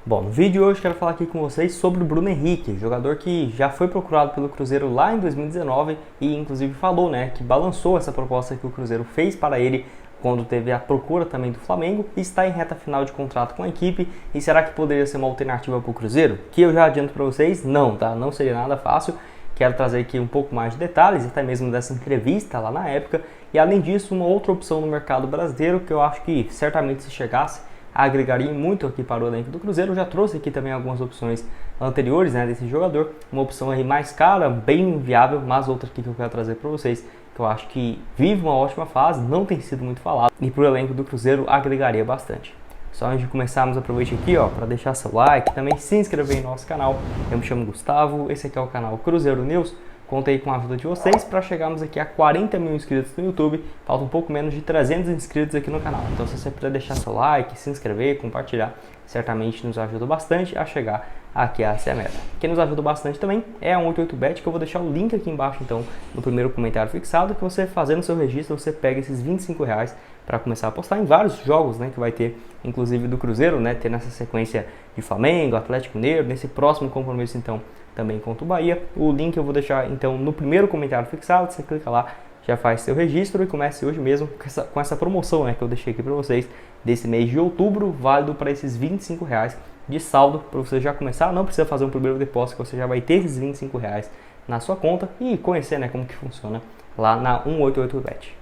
Bom, no vídeo de hoje quero falar aqui com vocês sobre o Bruno Henrique, jogador que já foi procurado pelo Cruzeiro lá em 2019 e inclusive falou, que balançou essa proposta que o Cruzeiro fez para ele quando teve a procura também do Flamengo e está em reta final de contrato com a equipe. E será que poderia ser uma alternativa para o Cruzeiro? Que eu já adianto para vocês, não, tá? Não seria nada fácil. Quero trazer aqui um pouco mais de detalhes, até mesmo dessa entrevista lá na época. E além disso, uma outra opção no mercado brasileiro que eu acho que certamente se chegasse agregaria muito aqui para o elenco do Cruzeiro. Eu já trouxe aqui também algumas opções anteriores desse jogador, uma opção aí mais cara, bem viável, mas outra aqui que eu quero trazer para vocês, que eu acho que vive uma ótima fase, não tem sido muito falado, e para o elenco do Cruzeiro agregaria bastante. Só antes de começarmos, aproveite aqui para deixar seu like, também se inscrever em nosso canal. Eu me chamo Gustavo, esse aqui é o canal Cruzeiro News. Contei com a ajuda de vocês para chegarmos aqui a 40 mil inscritos no YouTube. Falta um pouco menos de 300 inscritos aqui no canal. Então, se você puder deixar seu like, se inscrever, compartilhar, certamente nos ajuda bastante a chegar aqui a essa meta. Quem nos ajuda bastante também é a 188Bet, que eu vou deixar o link aqui embaixo, então, no primeiro comentário fixado, que você fazendo seu registro, você pega esses R$25 para começar a apostar em vários jogos, que vai ter, inclusive do Cruzeiro, ter nessa sequência de Flamengo, Atlético Mineiro, nesse próximo compromisso, então, também contra o Bahia. O link eu vou deixar, então, no primeiro comentário fixado, você clica lá, já faz seu registro e comece hoje mesmo com essa promoção, que eu deixei aqui para vocês, desse mês de outubro, válido para esses R$25 de saldo, para você já começar, não precisa fazer um primeiro depósito, você já vai ter esses R$25 na sua conta e conhecer, como que funciona lá na 188Bet.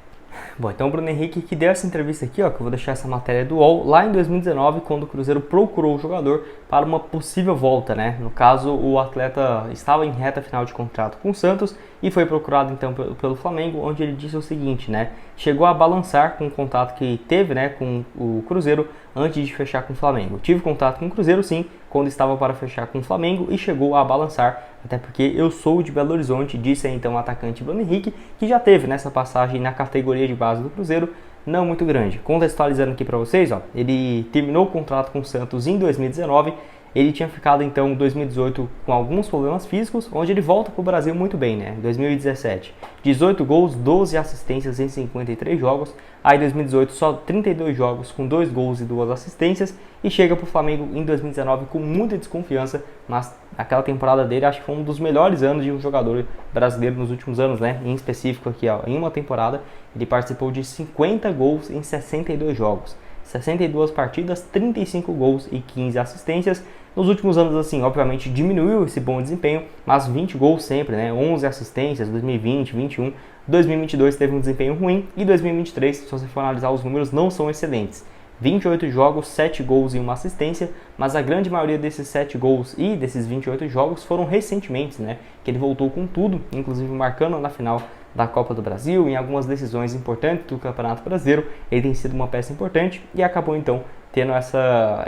Bom, então o Bruno Henrique que deu essa entrevista aqui, que eu vou deixar essa matéria do UOL, lá em 2019, quando o Cruzeiro procurou o jogador para uma possível volta, No caso, o atleta estava em reta final de contrato com o Santos e foi procurado então pelo Flamengo, onde ele disse o seguinte, chegou a balançar com o contato que teve, com o Cruzeiro antes de fechar com o Flamengo. Tive contato com o Cruzeiro sim, quando estava para fechar com o Flamengo e chegou a balançar, até porque eu sou de Belo Horizonte, disse então o atacante Bruno Henrique, que já teve nessa passagem na categoria de base do Cruzeiro, não muito grande. Contextualizando aqui para vocês, ele terminou o contrato com o Santos em 2019, ele tinha ficado então em 2018 com alguns problemas físicos, onde ele volta para o Brasil muito bem, Em 2017, 18 gols, 12 assistências em 53 jogos. Aí em 2018 só 32 jogos com 2 gols e 2 assistências. E chega para o Flamengo em 2019 com muita desconfiança, mas aquela temporada dele acho que foi um dos melhores anos de um jogador brasileiro nos últimos anos, Em específico aqui, em uma temporada, ele participou de 50 gols em 62 jogos. 62 partidas, 35 gols e 15 assistências. Nos últimos anos, assim, obviamente diminuiu esse bom desempenho, mas 20 gols sempre, 11 assistências, 2020, 2021, 2022 teve um desempenho ruim e 2023, se você for analisar os números, não são excelentes. 28 jogos, 7 gols e 1 assistência, mas a grande maioria desses 7 gols e desses 28 jogos foram recentemente, que ele voltou com tudo, inclusive marcando na final da Copa do Brasil, em algumas decisões importantes do Campeonato Brasileiro. Ele tem sido uma peça importante e acabou então tendo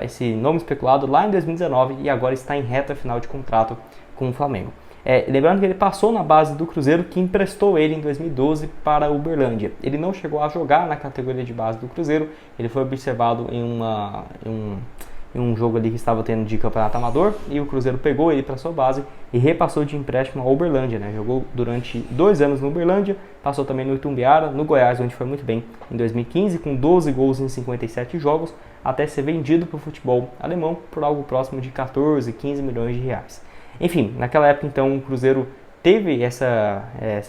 esse nome especulado lá em 2019 e agora está em reta final de contrato com o Flamengo. Lembrando que ele passou na base do Cruzeiro, que emprestou ele em 2012 para o Uberlândia. Ele não chegou a jogar na categoria de base do Cruzeiro, ele foi observado em um jogo ali que estava tendo de campeonato amador, e o Cruzeiro pegou ele para sua base e repassou de empréstimo ao Uberlândia, Jogou durante 2 anos no Uberlândia, passou também no Itumbiara, no Goiás, onde foi muito bem em 2015, com 12 gols em 57 jogos, até ser vendido para o futebol alemão por algo próximo de 14, 15 milhões de reais. Enfim, naquela época então o Cruzeiro teve essa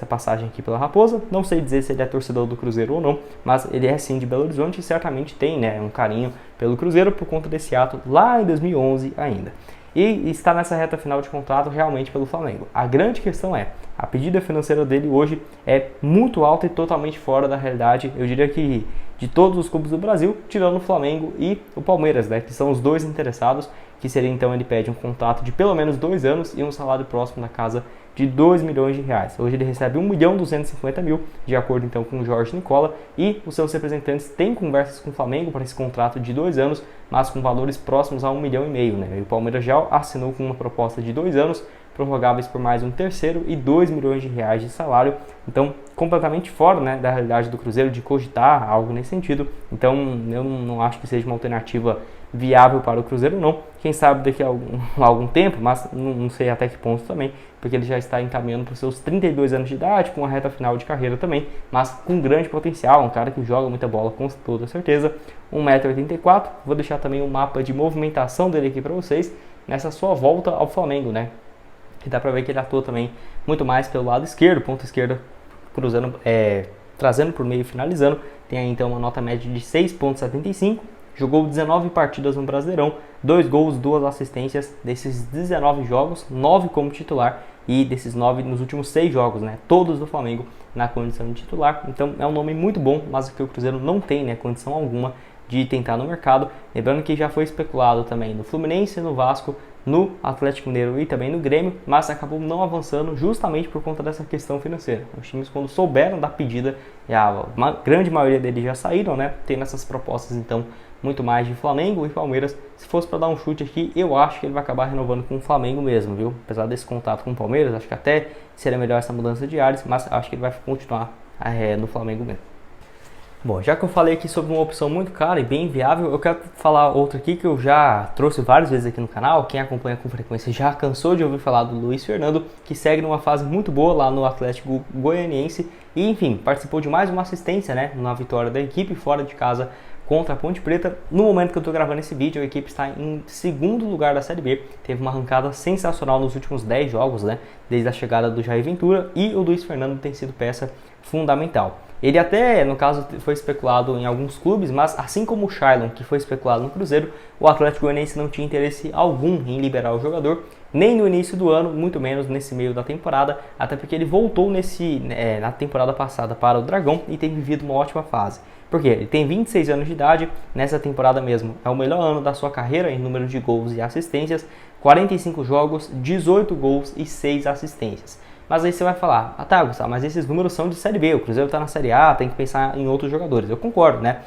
passagem aqui pela Raposa. Não sei dizer se ele é torcedor do Cruzeiro ou não, mas ele é sim de Belo Horizonte e certamente tem um carinho pelo Cruzeiro por conta desse ato lá em 2011 ainda. E está nessa reta final de contrato realmente pelo Flamengo. A grande questão é, a pedida financeira dele hoje é muito alta e totalmente fora da realidade, eu diria que de todos os clubes do Brasil, tirando o Flamengo e o Palmeiras, que são os dois interessados, que seria então, ele pede um contrato de pelo menos 2 anos e um salário próximo na casa de 2 milhões de reais. Hoje ele recebe 1.250.000, de acordo então com o Jorge Nicola, e os seus representantes têm conversas com o Flamengo para esse contrato de 2 anos, mas com valores próximos a 1,5 milhão, E o Palmeiras já assinou com uma proposta de 2 anos, prorrogáveis por mais um terceiro e 2 milhões de reais de salário. Então, completamente fora, né, da realidade do Cruzeiro de cogitar algo nesse sentido. Então, eu não acho que seja uma alternativa viável para o Cruzeiro, não. Quem sabe daqui a algum tempo, mas não sei até que ponto também, porque ele já está encaminhando para os seus 32 anos de idade, com a reta final de carreira também, mas com grande potencial, um cara que joga muita bola com toda certeza, 1,84 m. Vou deixar também um mapa de movimentação dele aqui para vocês, nessa sua volta ao Flamengo, né? Que dá para ver que ele atua também muito mais pelo lado esquerdo, ponta esquerda, cruzando, trazendo por meio e finalizando. Tem aí então uma nota média de 6,75. Jogou 19 partidas no Brasileirão, 2 gols, 2 assistências. Desses 19 jogos, 9 como titular, e desses 9 nos últimos 6 jogos, né? Todos do Flamengo na condição de titular. Então é um nome muito bom, mas que o Cruzeiro não tem, né, condição alguma de tentar no mercado. Lembrando que já foi especulado também no Fluminense, no Vasco, no Atlético Mineiro e também no Grêmio, mas acabou não avançando justamente por conta dessa questão financeira. Os times, quando souberam da pedida, a grande maioria deles já saíram, né, tendo essas propostas então muito mais de Flamengo e Palmeiras. Se fosse para dar um chute aqui, eu acho que ele vai acabar renovando com o Flamengo mesmo, viu? Apesar desse contato com o Palmeiras, acho que até seria melhor essa mudança de ares, mas acho que ele vai continuar no Flamengo mesmo. Bom, já que eu falei aqui sobre uma opção muito cara e bem viável, eu quero falar outra aqui que eu já trouxe várias vezes aqui no canal. Quem acompanha com frequência já cansou de ouvir falar do Luiz Fernando, que segue numa fase muito boa lá no Atlético Goianiense e, enfim, participou de mais uma assistência, né, na vitória da equipe fora de casa contra a Ponte Preta. No momento que eu estou gravando esse vídeo, a equipe está em segundo lugar da Série B. Teve uma arrancada sensacional nos últimos 10 jogos, né, desde a chegada do Jair Ventura, e o Luiz Fernando tem sido peça fundamental. Ele até, no caso, foi especulado em alguns clubes, mas assim como o Shailon, que foi especulado no Cruzeiro, o Atlético Goianiense não tinha interesse algum em liberar o jogador, nem no início do ano, muito menos nesse meio da temporada, até porque ele voltou na temporada passada para o Dragão e tem vivido uma ótima fase. Porque ele tem 26 anos de idade, nessa temporada mesmo é o melhor ano da sua carreira em número de gols e assistências, 45 jogos, 18 gols e 6 assistências. Mas aí você vai falar, tá, Gustavo, mas esses números são de Série B, o Cruzeiro está na Série A, tem que pensar em outros jogadores. Eu concordo, né?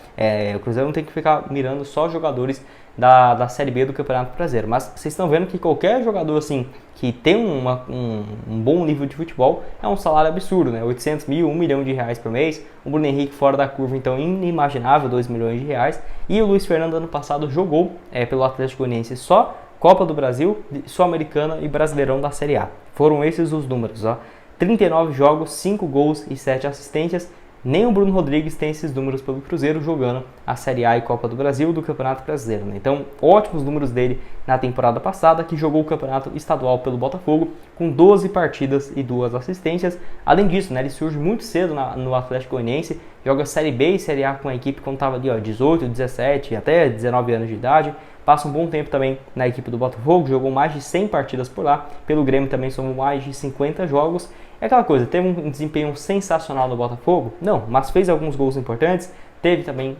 O Cruzeiro não tem que ficar mirando só jogadores da Série B do Campeonato Brasileiro. Mas vocês estão vendo que qualquer jogador assim que tem um bom nível de futebol é um salário absurdo, né? 800 mil, 1 milhão de reais por mês. O Bruno Henrique fora da curva, então inimaginável, 2 milhões de reais. E o Luiz Fernando ano passado jogou pelo Atlético Goianiense só Copa do Brasil, Sul-Americana e Brasileirão da Série A. Foram esses os números, ó. 39 jogos, 5 gols e 7 assistências. Nem o Bruno Rodrigues tem esses números pelo Cruzeiro jogando a Série A e Copa do Brasil do Campeonato Brasileiro, né? Então, ótimos números dele na temporada passada, que jogou o Campeonato Estadual pelo Botafogo, com 12 partidas e 2 assistências. Além disso, né, ele surge muito cedo no Atlético Goianiense, joga Série B e Série A com a equipe quando estava ali, ó, 18, 17, até 19 anos de idade. Passa um bom tempo também na equipe do Botafogo, jogou mais de 100 partidas por lá. Pelo Grêmio também são mais de 50 jogos. É aquela coisa, teve um desempenho sensacional no Botafogo? Não, mas fez alguns gols importantes. Teve também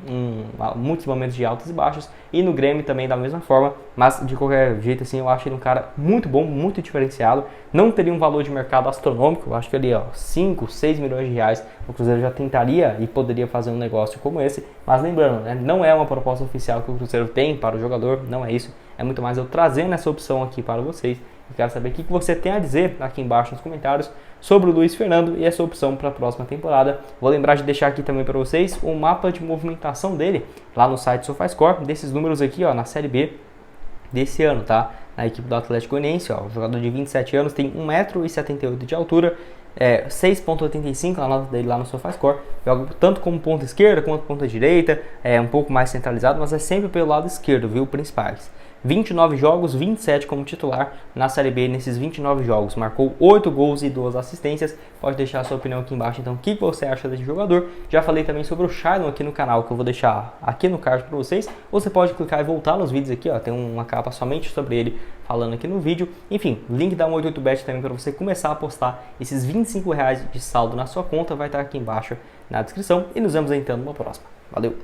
muitos momentos de altos e baixos. E no Grêmio também da mesma forma. Mas de qualquer jeito, assim, eu acho ele um cara muito bom, muito diferenciado. Não teria um valor de mercado astronômico. Eu acho que ali, ó, 5, 6 milhões de reais o Cruzeiro já tentaria e poderia fazer um negócio como esse. Mas lembrando, né, não é uma proposta oficial que o Cruzeiro tem para o jogador. Não é isso. É muito mais eu trazendo essa opção aqui para vocês. Eu quero saber o que você tem a dizer aqui embaixo nos comentários sobre o Luiz Fernando e essa opção para a próxima temporada. Vou lembrar de deixar aqui também para vocês o mapa de movimentação dele lá no site SofaScore, desses números aqui, ó, na Série B desse ano, tá? Na equipe do Atlético Goianiense, ó, o jogador de 27 anos tem 1,78 m de altura, 6,85 a nota dele lá no SofaScore. Joga tanto como ponta esquerda quanto ponta direita, um pouco mais centralizado, mas é sempre pelo lado esquerdo, viu, principais. 29 jogos, 27 como titular na Série B. Nesses 29 jogos marcou 8 gols e 2 assistências. Pode deixar a sua opinião aqui embaixo, então, o que você acha desse jogador. Já falei também sobre o Shailon aqui no canal, que eu vou deixar aqui no card para vocês. Ou você pode clicar e voltar nos vídeos aqui, ó, tem uma capa somente sobre ele falando aqui no vídeo. Enfim, link da 188bet também para você começar a apostar esses R$25 de saldo na sua conta, vai estar aqui embaixo na descrição. E nos vemos então numa próxima. Valeu!